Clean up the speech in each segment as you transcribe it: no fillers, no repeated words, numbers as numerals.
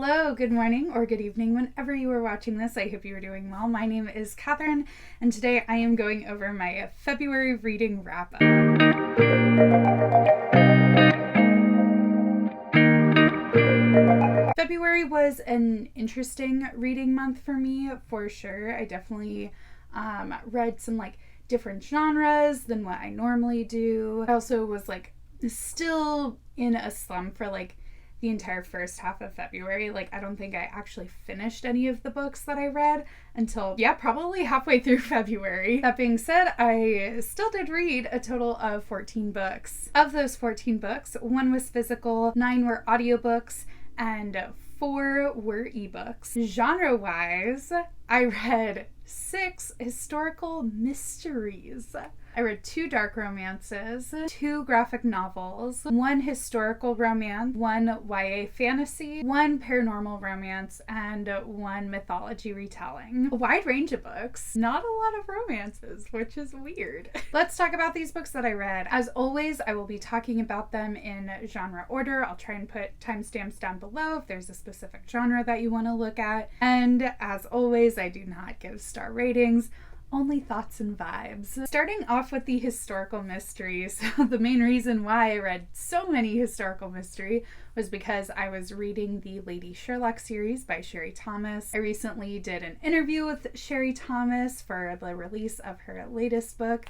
Hello, good morning or good evening whenever you are watching this. I hope you are doing well. My name is Catherine, and today I am going over my February reading wrap-up. February was an interesting reading month for me, for sure. I definitely read some different genres than what I normally do. I also was still in a slump for the entire first half of February. I don't think I actually finished any of the books that I read until, probably halfway through February. That being said, I still did read a total of 14 books. Of those 14 books, 1 was physical, 9 were audiobooks, and 4 were ebooks. Genre-wise, I read 6 historical mysteries. I read 2 dark romances, 2 graphic novels, 1 historical romance, 1 YA fantasy, 1 paranormal romance, and 1 mythology retelling. A wide range of books, not a lot of romances, which is weird. Let's talk about these books that I read. As always, I will be talking about them in genre order. I'll try and put timestamps down below if there's a specific genre that you want to look at. And as always, I do not give star ratings. Only thoughts and vibes. Starting off with the historical mysteries, the main reason why I read so many historical mystery was because I was reading the Lady Sherlock series by Sherry Thomas. I recently did an interview with Sherry Thomas for the release of her latest book.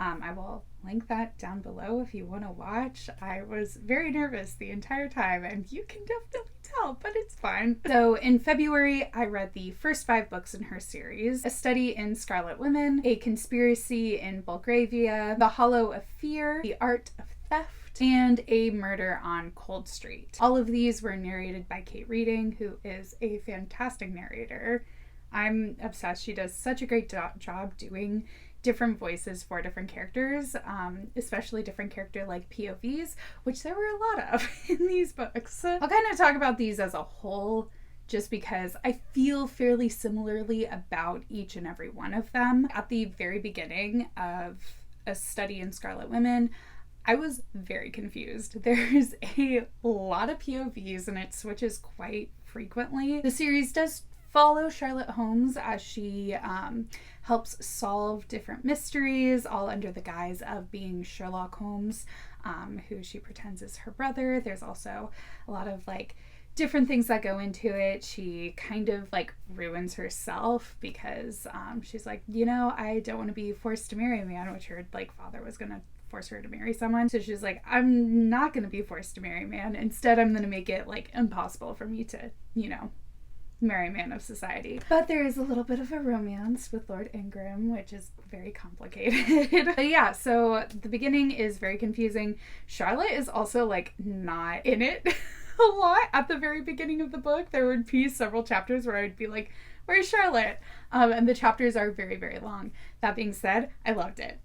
I will link that down below if you want to watch. I was very nervous the entire time, and you can definitely tell, but it's fine. So in February, I read the first 5 books in her series: A Study in Scarlet Women, A Conspiracy in Belgravia, The Hollow of Fear, The Art of Theft, and A Murder on Cold Street. All of these were narrated by Kate Reading, who is a fantastic narrator. I'm obsessed. She does such a great job doing different voices for different characters, especially different character POVs, which there were a lot of in these books. I'll kind of talk about these as a whole just because I feel fairly similarly about each and every one of them. At the very beginning of A Study in Scarlet Women, I was very confused. There's a lot of POVs and it switches quite frequently. The series does follow Charlotte Holmes as she helps solve different mysteries, all under the guise of being Sherlock Holmes, who she pretends is her brother. There's also a lot of different things that go into it. She kind of ruins herself because she's I don't want to be forced to marry a man, which her father was gonna force her to marry someone. So she's I'm not gonna be forced to marry a man. Instead, I'm gonna make it impossible for me to, marry a man of society. But there is a little bit of a romance with Lord Ingram, which is very complicated. But yeah, so the beginning is very confusing. Charlotte is also not in it a lot at the very beginning of the book. There would be several chapters where I would be where's Charlotte? And the chapters are very, very long. That being said, I loved it.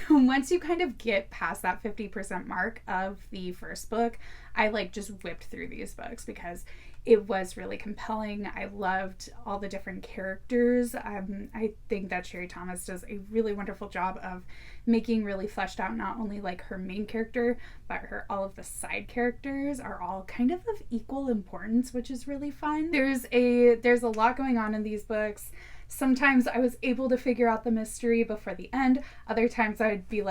Once you kind of get past that 50% mark of the first book, I just whipped through these books because it was really compelling. I loved all the different characters. I think that Sherry Thomas does a really wonderful job of making really fleshed out not only her main character, but all of the side characters are all kind of equal importance, which is really fun. There's a lot going on in these books. Sometimes I was able to figure out the mystery before the end. Other times I'd be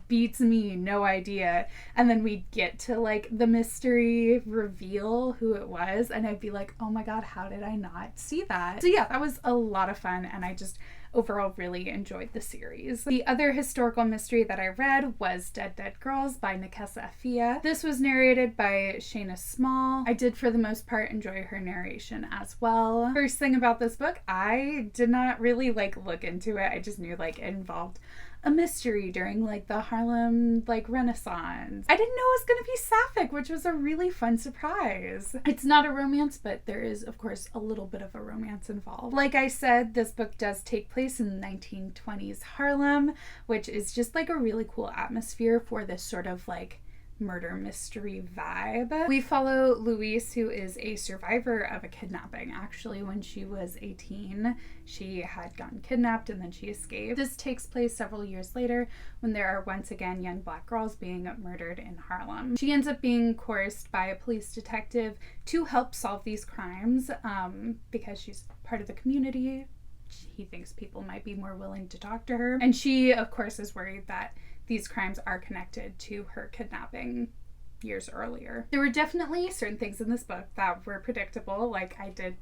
beats me, no idea. And then we'd get to the mystery reveal who it was, and I'd be oh my god, how did I not see that? So yeah, that was a lot of fun, and I just overall really enjoyed the series. The other historical mystery that I read was Dead Dead Girls by Nekesa Afia. This was narrated by Shayna Small. I did for the most part enjoy her narration as well. First thing about this book, I did not really look into it. I just knew it involved a mystery during the Harlem Renaissance. I didn't know it was gonna be sapphic, which was a really fun surprise. It's not a romance, but there is of course a little bit of a romance involved. Like I said, this book does take place in 1920s Harlem, which is just a really cool atmosphere for this sort of murder mystery vibe. We follow Louise, who is a survivor of a kidnapping. Actually, when she was 18, she had gotten kidnapped and then she escaped. This takes place several years later when there are once again young black girls being murdered in Harlem. She ends up being coerced by a police detective to help solve these crimes because she's part of the community. He thinks people might be more willing to talk to her. And she, of course, is worried that these crimes are connected to her kidnapping years earlier. There were definitely certain things in this book that were predictable. Like, I did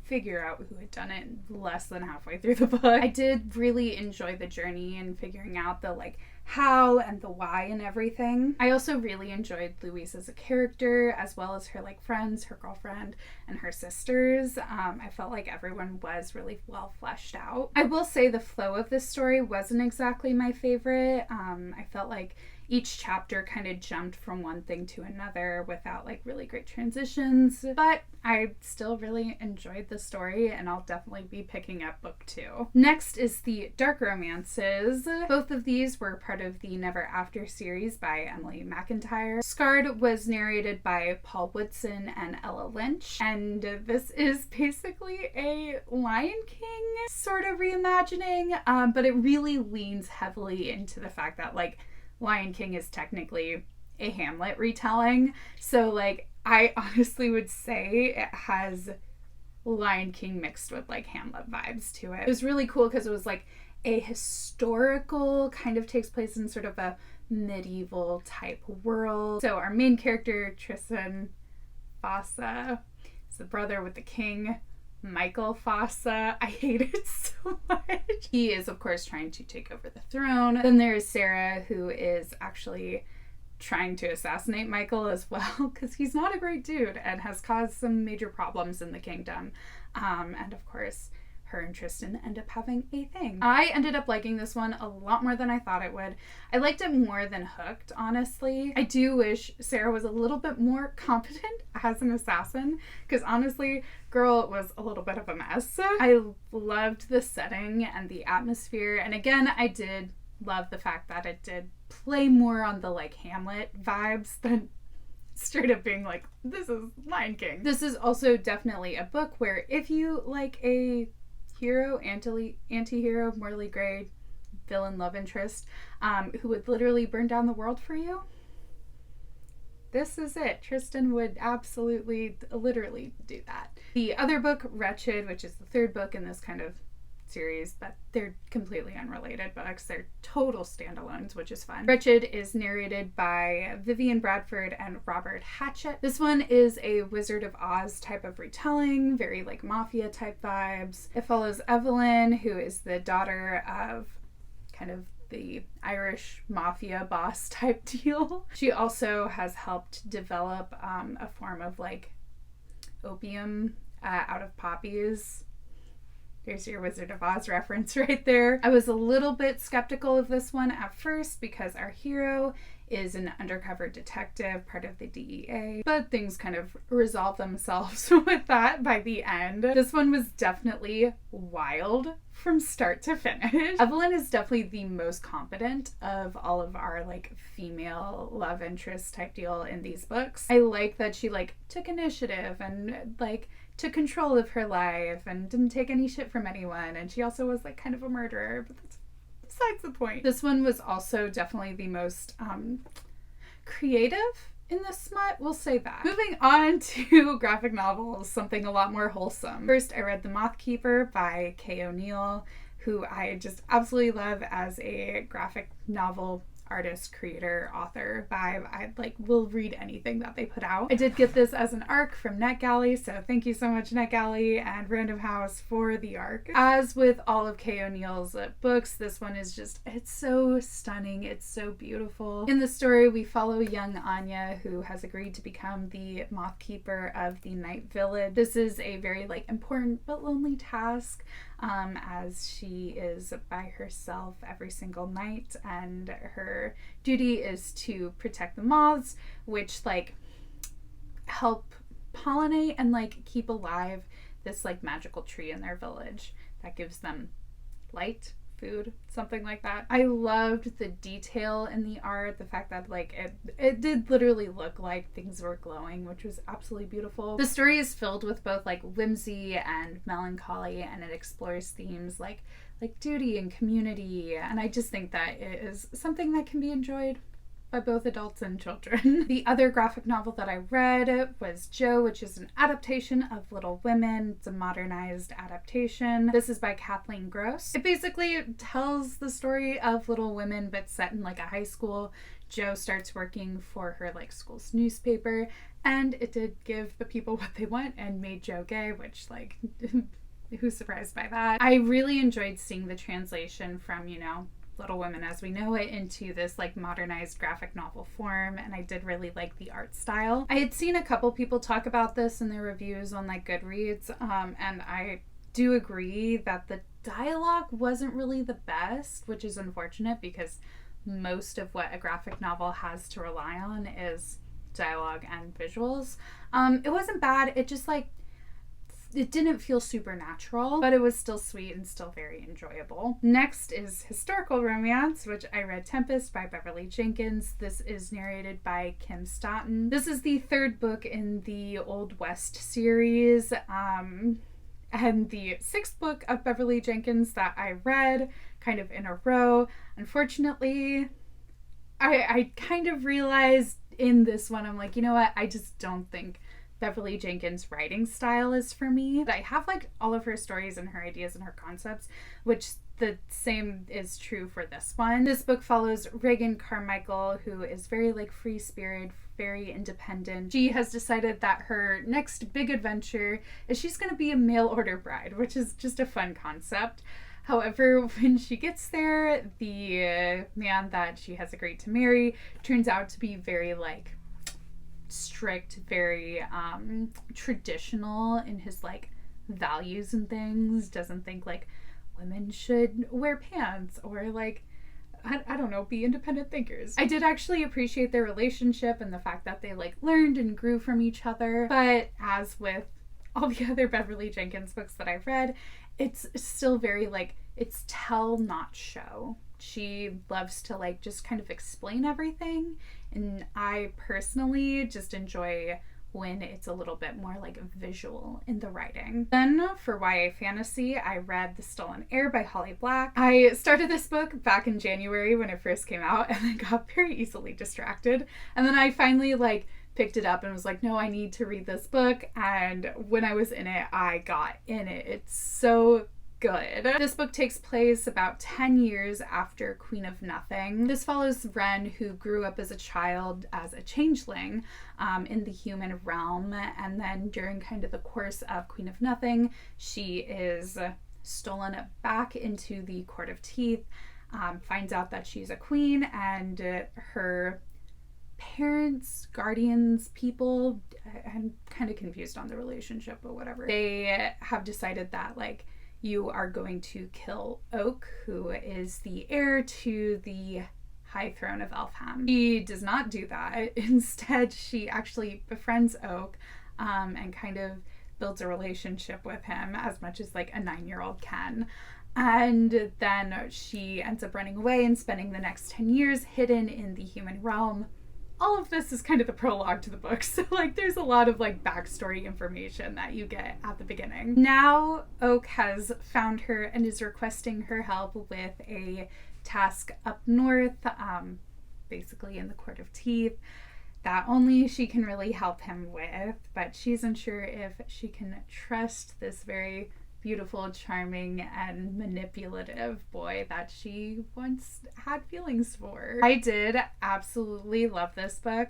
figure out who had done it less than halfway through the book. I did really enjoy the journey and figuring out the like how and the why and everything. I also really enjoyed Louise as a character, as well as her like friends, her girlfriend, and her sisters. I felt like everyone was really well fleshed out. I will say the flow of this story wasn't exactly my favorite. I felt like each chapter kind of jumped from one thing to another without like really great transitions, but I still really enjoyed the story and I'll definitely be picking up book 2. Next is the dark romances. Both of these were part of the Never After series by Emily McIntyre. Scarlet was narrated by Paul Woodson and Ella Lynch, and this is basically a Lion King sort of reimagining, but it really leans heavily into the fact that like Lion King is technically a Hamlet retelling. So like I honestly would say it has Lion King mixed with like Hamlet vibes to it. It was really cool because it was like a historical, kind of takes place in sort of a medieval type world. So our main character, Tristan Fossa, is the brother with the king, Michael Fossa. I hate it so much. He is, of course, trying to take over the throne. Then there is Sarah, who is actually trying to assassinate Michael as well, because he's not a great dude and has caused some major problems in the kingdom. And of course, her and Tristan end up having a thing. I ended up liking this one a lot more than I thought it would. I liked it more than Hooked, honestly. I do wish Sarah was a little bit more competent as an assassin, because honestly, girl was a little bit of a mess. I loved the setting and the atmosphere, and again, I did love the fact that it did play more on the like Hamlet vibes than straight up being like, this is Lion King. This is also definitely a book where if you like a hero, anti-hero, morally gray, villain love interest, who would literally burn down the world for you, this is it. Tristan would absolutely, literally do that. The other book, Wretched, which is the third book in this kind of series, but they're completely unrelated books. They're total standalones, which is fun. Wretched is narrated by Vivian Bradford and Robert Hatchett. This one is a Wizard of Oz type of retelling, very like mafia type vibes. It follows Evelyn, who is the daughter of kind of the Irish mafia boss type deal. She also has helped develop a form of like opium out of poppies. There's your Wizard of Oz reference right there. I was a little bit skeptical of this one at first because our hero is an undercover detective, part of the DEA, but things kind of resolve themselves with that by the end. This one was definitely wild from start to finish. Evelyn is definitely the most competent of all of our like female love interest type deal in these books. I like that she like took initiative and like took control of her life and didn't take any shit from anyone, and she also was like kind of a murderer, but that's besides the point. This one was also definitely the most creative in the smut, we'll say that. Moving on to graphic novels, something a lot more wholesome. First, I read The Moth Keeper by Kay O'Neill, who I just absolutely love as a graphic novel artist, creator, author vibe. I like will read anything that they put out. I did get this as an ARC from NetGalley, so thank you so much NetGalley and Random House for the ARC. As with all of Kay O'Neill's books, this one is just, it's so stunning, it's so beautiful. In the story, we follow young Anya, who has agreed to become the Moth Keeper of the Night Village. This is a very like important but lonely task, as she is by herself every single night, and her duty is to protect the moths, which like help pollinate and like keep alive this like magical tree in their village that gives them light, food, something like that. I loved the detail in the art, the fact that like it did literally look like things were glowing, which was absolutely beautiful. The story is filled with both like whimsy and melancholy, and it explores themes like duty and community, and I just think that it is something that can be enjoyed by both adults and children. The other graphic novel that I read was Jo, which is an adaptation of Little Women. It's a modernized adaptation. This is by Kathleen Gross. It basically tells the story of Little Women, but set in like a high school. Jo starts working for her like school's newspaper, and it did give the people what they want and made Jo gay, which like who's surprised by that? I really enjoyed seeing the translation from, you know, Little Women as we know it into this like modernized graphic novel form, and I did really like the art style. I had seen a couple people talk about this in their reviews on like Goodreads, and I do agree that the dialogue wasn't really the best, which is unfortunate because most of what a graphic novel has to rely on is dialogue and visuals. It wasn't bad, it just like it didn't feel supernatural, but it was still sweet and still very enjoyable. Next is historical romance, which I read Tempest by Beverly Jenkins. This is narrated by Kim Stoughton. This is the third book in the Old West series, and the sixth book of Beverly Jenkins that I read kind of in a row. Unfortunately, I kind of realized in this one, I'm like, you know what, I just don't think Beverly Jenkins' writing style is for me. I have like all of her stories and her ideas and her concepts, which the same is true for this one. This book follows Reagan Carmichael, who is very like free-spirited, very independent. She has decided that her next big adventure is she's going to be a mail order bride, which is just a fun concept. However, when she gets there, the man that she has agreed to marry turns out to be very like strict, very traditional in his like values and things. Doesn't think like women should wear pants or like I don't know, be independent thinkers. I did actually appreciate their relationship and the fact that they like learned and grew from each other, but as with all the other Beverly Jenkins books that I've read, it's still very like, it's tell not show. She loves to like just kind of explain everything, and I personally just enjoy when it's a little bit more like visual in the writing. Then for YA fantasy, I read The Stolen Heir by Holly Black. I started this book back in January when it first came out, and I got very easily distracted, and then I finally like picked it up and was like, no, I need to read this book, and when I was in it, I got in it. It's so good. This book takes place about 10 years after Queen of Nothing. This follows Ren, who grew up as a child as a changeling in the human realm, and then during kind of the course of Queen of Nothing, she is stolen back into the Court of Teeth, finds out that she's a queen, and her parents, guardians, people, I'm kind of confused on the relationship, but whatever. They have decided that like, you are going to kill Oak, who is the heir to the high throne of Elfham. She does not do that. Instead, she actually befriends Oak and kind of builds a relationship with him as much as like a 9-year-old can. And then she ends up running away and spending the next 10 years hidden in the human realm. All of this is kind of the prologue to the book, so like there's a lot of like backstory information that you get at the beginning. Now Oak has found her and is requesting her help with a task up north, basically in the Court of Teeth, that only she can really help him with, but she's unsure if she can trust this very beautiful, charming, and manipulative boy that she once had feelings for. I did absolutely love this book.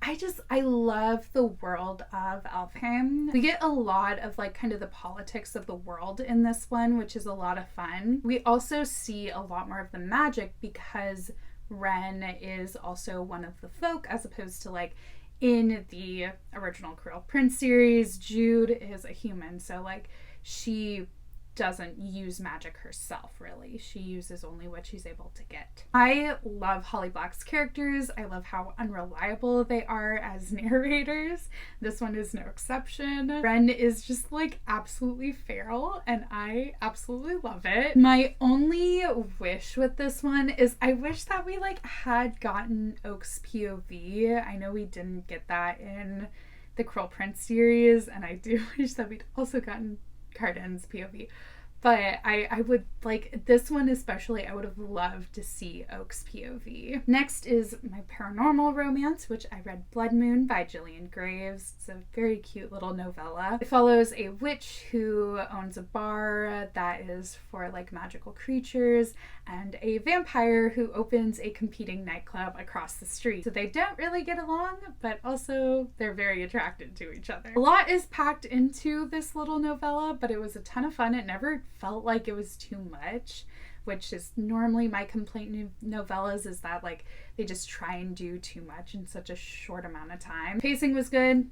I love the world of Elfham. We get a lot of like kind of the politics of the world in this one, which is a lot of fun. We also see a lot more of the magic because Ren is also one of the folk, as opposed to like in the original Cruel Prince series, Jude is a human, so like she doesn't use magic herself, really. She uses only what she's able to get. I love Holly Black's characters. I love how unreliable they are as narrators. This one is no exception. Ren is just like absolutely feral, and I absolutely love it. My only wish with this one is I wish that we like had gotten Oak's POV. I know we didn't get that in the Cruel Prince series, and I do wish that we'd also gotten Cardan's POV. But I would like this one especially, I would have loved to see Oak's POV. Next is my paranormal romance, which I read Blood Moon by Gillian Graves. It's a very cute little novella. It follows a witch who owns a bar that is for like magical creatures, and a vampire who opens a competing nightclub across the street. So they don't really get along, but also they're very attracted to each other. A lot is packed into this little novella, but it was a ton of fun. It never felt like it was too much, which is normally my complaint in novellas, is that like they just try and do too much in such a short amount of time. Pacing was good.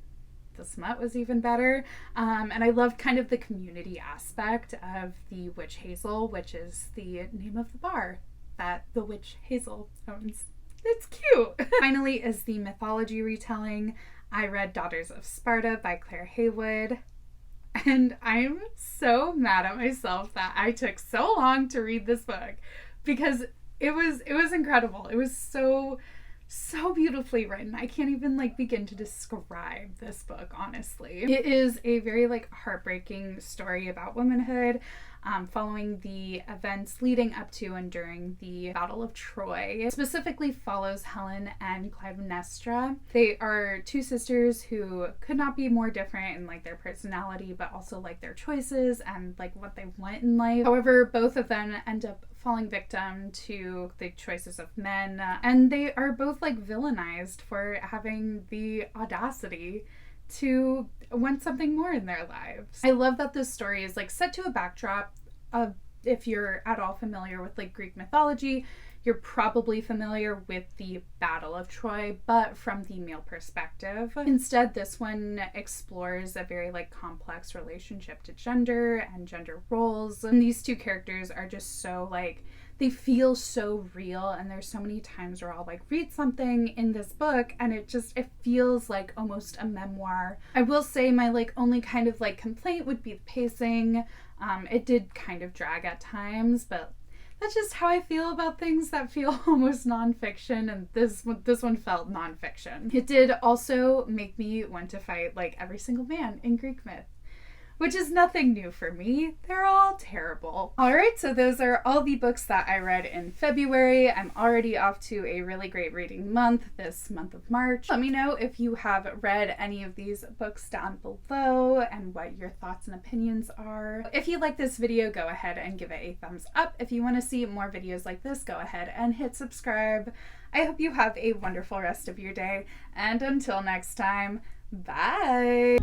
The smut was even better. And I loved kind of the community aspect of the Witch Hazel, which is the name of the bar that the Witch Hazel owns. It's cute. Finally is the mythology retelling. I read Daughters of Sparta by Claire Haywood. And I'm so mad at myself that I took so long to read this book, because it was incredible. It was so beautifully written. I can't even like begin to describe this book, honestly. It is a very like heartbreaking story about womanhood, following the events leading up to and during the Battle of Troy. It specifically follows Helen and Clytemnestra. They are two sisters who could not be more different in like their personality, but also like their choices and like what they want in life. However, both of them end up falling victim to the choices of men, and they are both like villainized for having the audacity to want something more in their lives. I love that this story is like set to a backdrop of, if you're at all familiar with like Greek mythology, you're probably familiar with the Battle of Troy, but from the male perspective. Instead, this one explores a very like complex relationship to gender and gender roles. And these two characters are just so like, they feel so real, and there's so many times where I'll like read something in this book and it feels like almost a memoir. I will say my like only kind of like complaint would be the pacing. It did kind of drag at times, but that's just how I feel about things that feel almost nonfiction, and this one felt nonfiction. It did also make me want to fight like every single man in Greek myth, which is nothing new for me. They're all terrible. Alright, so those are all the books that I read in February. I'm already off to a really great reading month, this month of March. Let me know if you have read any of these books down below and what your thoughts and opinions are. If you like this video, go ahead and give it a thumbs up. If you want to see more videos like this, go ahead and hit subscribe. I hope you have a wonderful rest of your day, and until next time, bye!